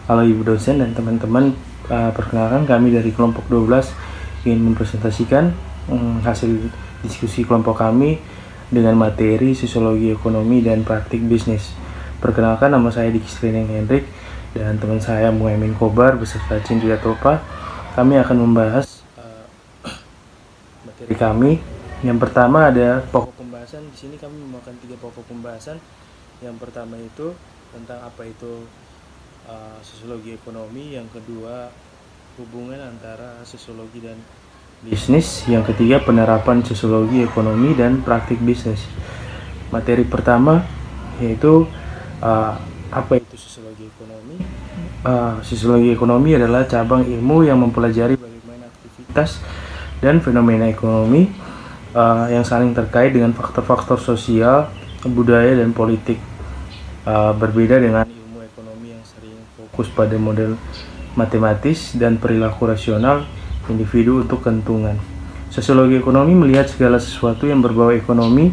Halo Ibu dosen dan teman-teman, perkenalkan kami dari kelompok 12 ingin mempresentasikan hasil diskusi kelompok kami dengan materi sosiologi ekonomi dan praktik bisnis. Perkenalkan, nama saya Diki Srineng Hendrik dan teman saya Muhammad Kobar beserta Cindria Topa. Kami akan membahas materi kami. Yang pertama ada pokok pembahasan. Di sini kami memakan 3 pokok pembahasan. Yang pertama itu tentang apa itu sosiologi ekonomi, yang kedua hubungan antara sosiologi dan bisnis, yang ketiga penerapan sosiologi ekonomi dan praktik bisnis. Materi pertama yaitu apa itu sosiologi ekonomi. Sosiologi ekonomi adalah cabang ilmu yang mempelajari bagaimana aktivitas dan fenomena ekonomi yang saling terkait dengan faktor-faktor sosial, budaya, dan politik. Berbeda dengan ilmu ekonomi yang sering fokus pada model matematis dan perilaku rasional individu untuk keuntungan. Sosiologi ekonomi melihat segala sesuatu yang berbau ekonomi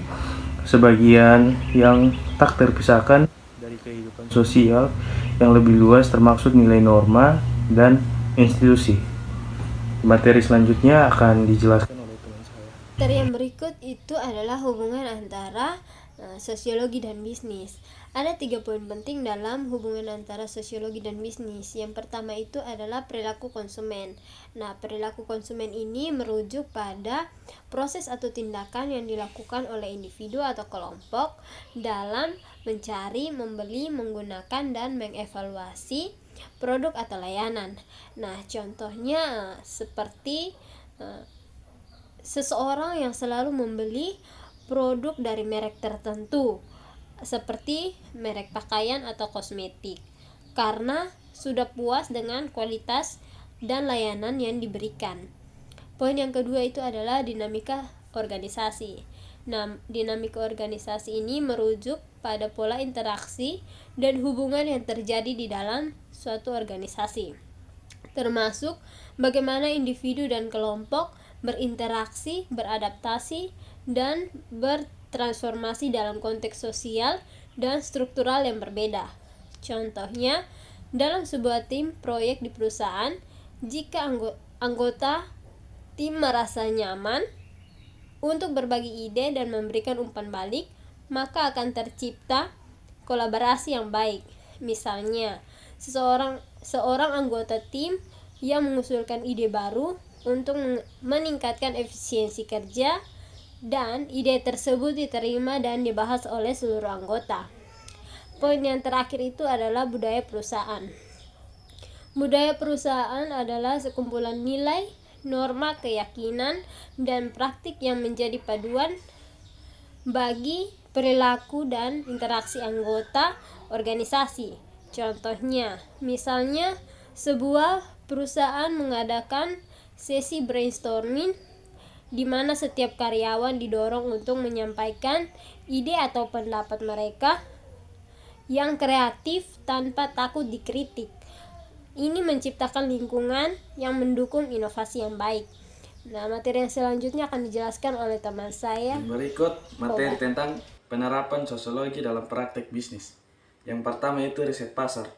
sebagian yang tak terpisahkan dari kehidupan sosial yang lebih luas, termaksud nilai norma dan institusi. Materi selanjutnya akan dijelaskan oleh teman saya. Materi yang berikut itu adalah hubungan antara sosiologi dan bisnis. Ada 3 poin penting dalam hubungan antara sosiologi dan bisnis. Yang pertama itu adalah perilaku konsumen. Nah, perilaku konsumen ini merujuk pada proses atau tindakan yang dilakukan oleh individu atau kelompok dalam mencari, membeli, menggunakan, dan mengevaluasi produk atau layanan. Nah, contohnya seperti seseorang yang selalu membeli produk dari merek tertentu seperti merek pakaian atau kosmetik karena sudah puas dengan kualitas dan layanan yang diberikan. Poin yang kedua itu adalah dinamika organisasi. Nah, dinamika organisasi ini merujuk pada pola interaksi dan hubungan yang terjadi di dalam suatu organisasi, termasuk bagaimana individu dan kelompok berinteraksi, beradaptasi, dan bertransformasi dalam konteks sosial dan struktural yang berbeda. Contohnya, dalam sebuah tim proyek di perusahaan, jika anggota tim merasa nyaman untuk berbagi ide dan memberikan umpan balik, maka akan tercipta kolaborasi yang baik. Misalnya, seorang anggota tim yang mengusulkan ide baru untuk meningkatkan efisiensi kerja, dan ide tersebut diterima dan dibahas oleh seluruh anggota. Poin yang terakhir itu adalah budaya perusahaan. Budaya perusahaan adalah sekumpulan nilai, norma, keyakinan, dan praktik yang menjadi paduan bagi perilaku dan interaksi anggota organisasi. Contohnya, misalnya sebuah perusahaan mengadakan sesi brainstorming di mana setiap karyawan didorong untuk menyampaikan ide atau pendapat mereka yang kreatif tanpa takut dikritik. Ini menciptakan lingkungan yang mendukung inovasi yang baik. Nah, materi yang selanjutnya akan dijelaskan oleh teman saya. Berikut materi tentang penerapan sosiologi dalam praktek bisnis. Yang pertama itu riset pasar.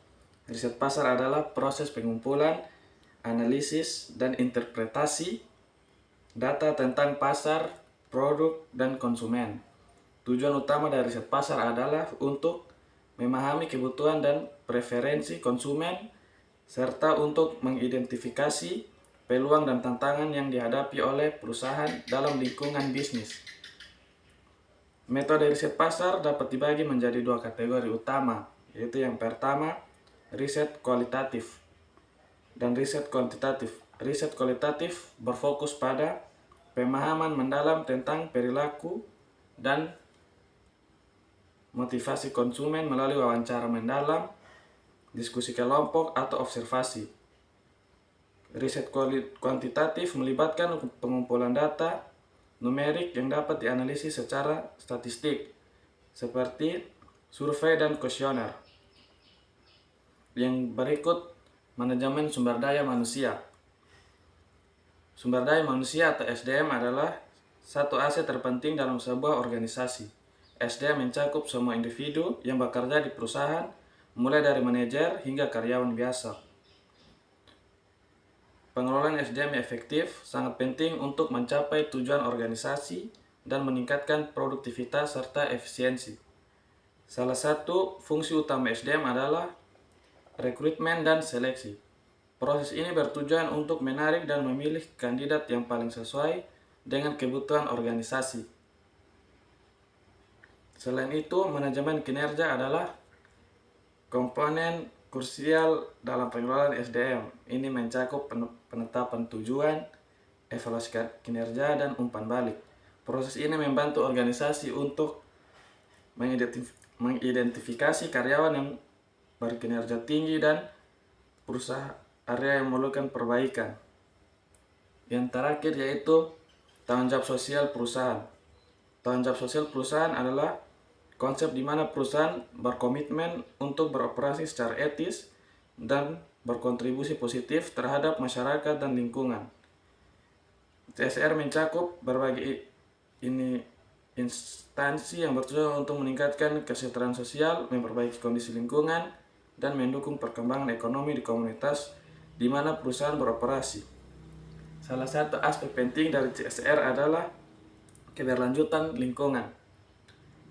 Riset pasar adalah proses pengumpulan, analisis, dan interpretasi data tentang pasar, produk, dan konsumen. Tujuan utama dari riset pasar adalah untuk memahami kebutuhan dan preferensi konsumen, serta untuk mengidentifikasi peluang dan tantangan yang dihadapi oleh perusahaan dalam lingkungan bisnis. Metode riset pasar dapat dibagi menjadi 2 kategori utama, yaitu yang pertama, riset kualitatif dan riset kuantitatif. Riset kualitatif berfokus pada pemahaman mendalam tentang perilaku dan motivasi konsumen melalui wawancara mendalam, diskusi kelompok, atau observasi. Riset kuantitatif melibatkan pengumpulan data numerik yang dapat dianalisis secara statistik, seperti survei dan kuesioner. Yang berikut, manajemen sumber daya manusia. Sumber daya manusia atau SDM adalah satu aset terpenting dalam sebuah organisasi. SDM mencakup semua individu yang bekerja di perusahaan, mulai dari manajer hingga karyawan biasa. Pengelolaan SDM yang efektif sangat penting untuk mencapai tujuan organisasi dan meningkatkan produktivitas serta efisiensi. Salah satu fungsi utama SDM adalah rekrutmen dan seleksi. Proses ini bertujuan untuk menarik dan memilih kandidat yang paling sesuai dengan kebutuhan organisasi. Selain itu, manajemen kinerja adalah komponen krusial dalam pengelolaan SDM. Ini mencakup penetapan tujuan, evaluasi kinerja, dan umpan balik. Proses ini membantu organisasi untuk mengidentifikasi karyawan yang berkinerja tinggi dan perusahaan area yang memerlukan perbaikan. Yang terakhir yaitu tanggung jawab sosial perusahaan. Tanggung jawab sosial perusahaan adalah konsep di mana perusahaan berkomitmen untuk beroperasi secara etis dan berkontribusi positif terhadap masyarakat dan lingkungan. CSR mencakup berbagai instansi yang bertujuan untuk meningkatkan kesejahteraan sosial, memperbaiki kondisi lingkungan, dan mendukung perkembangan ekonomi di komunitas di mana perusahaan beroperasi. Salah satu aspek penting dari CSR adalah keberlanjutan lingkungan.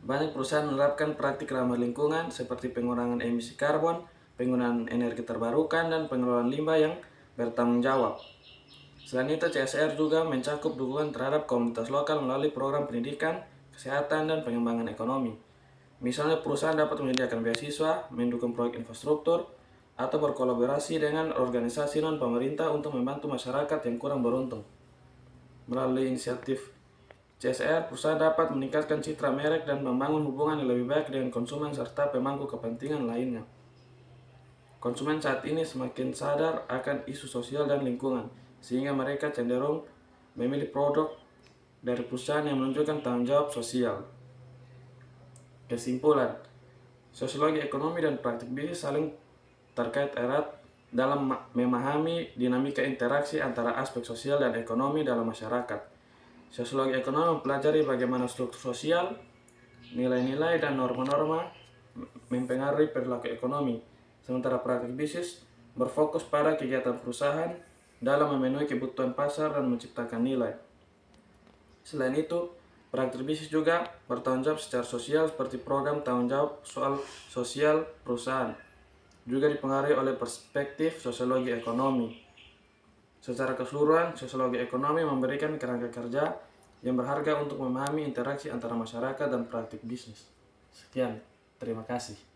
Banyak perusahaan menerapkan praktik ramah lingkungan seperti pengurangan emisi karbon, penggunaan energi terbarukan, dan pengelolaan limbah yang bertanggung jawab. Selain itu, CSR juga mencakup dukungan terhadap komunitas lokal melalui program pendidikan, kesehatan, dan pengembangan ekonomi. Misalnya, perusahaan dapat menyediakan beasiswa, mendukung proyek infrastruktur, atau berkolaborasi dengan organisasi non-pemerintah untuk membantu masyarakat yang kurang beruntung. Melalui inisiatif CSR, perusahaan dapat meningkatkan citra merek dan membangun hubungan yang lebih baik dengan konsumen serta pemangku kepentingan lainnya. Konsumen saat ini semakin sadar akan isu sosial dan lingkungan, sehingga mereka cenderung memilih produk dari perusahaan yang menunjukkan tanggung jawab sosial. Kesimpulan, sosiologi ekonomi dan praktik bisnis saling terkait erat dalam memahami dinamika interaksi antara aspek sosial dan ekonomi dalam masyarakat. Sosiologi ekonomi mempelajari bagaimana struktur sosial, nilai-nilai, dan norma-norma mempengaruhi perilaku ekonomi, sementara praktik bisnis berfokus pada kegiatan perusahaan dalam memenuhi kebutuhan pasar dan menciptakan nilai. Selain itu, praktik bisnis juga bertanggung jawab secara sosial seperti program tanggung jawab soal sosial perusahaan, juga dipengaruhi oleh perspektif sosiologi ekonomi. Secara keseluruhan, sosiologi ekonomi memberikan kerangka kerja yang berharga untuk memahami interaksi antara masyarakat dan praktik bisnis. Sekian, terima kasih.